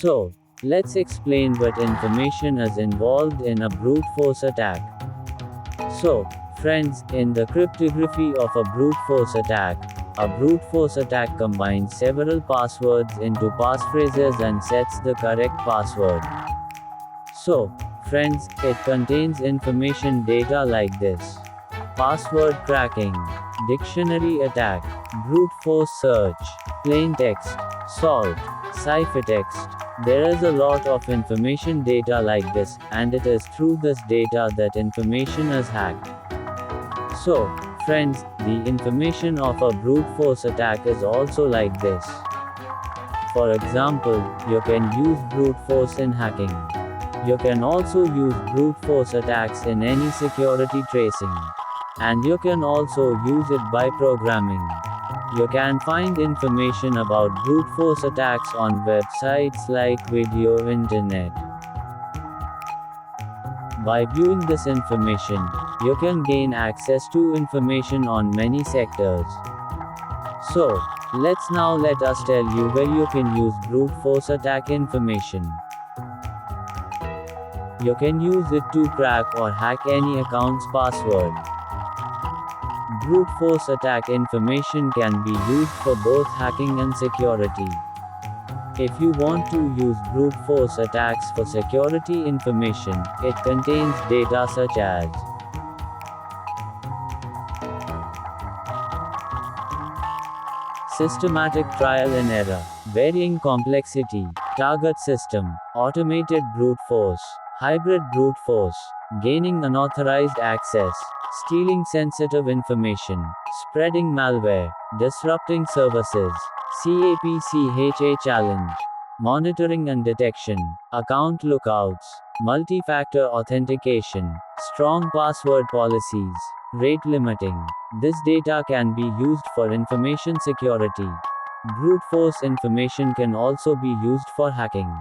So, let's explain what information is involved in a brute force attack. So, friends, in the cryptography of a brute force attack combines several passwords into passphrases and sets the correct password. So, friends, it contains information data like this: password cracking, dictionary attack, brute force search, plain text, salt, ciphertext. There is a lot of information data like this, and it is through this data that information is hacked. So, friends, the information of a brute force attack is also like this. For example, you can use brute force in hacking. You can also use brute force attacks in any security tracing. And you can also use it by programming. You can find information about brute force attacks on websites like Video Internet. By viewing this information, you can gain access to information on many sectors. So, let us tell you where you can use brute force attack information. You can use it to crack or hack any account's password. Brute force attack information can be used for both hacking and security. If you want to use brute force attacks for security information, it contains data such as systematic trial and error, varying complexity, target system, automated brute force, hybrid brute force, gaining unauthorized access, stealing sensitive information, spreading malware, disrupting services, CAPCHA challenge, monitoring and detection, account lookouts, multi-factor authentication, strong password policies, rate limiting. This data can be used for information security. Brute force information can also be used for hacking.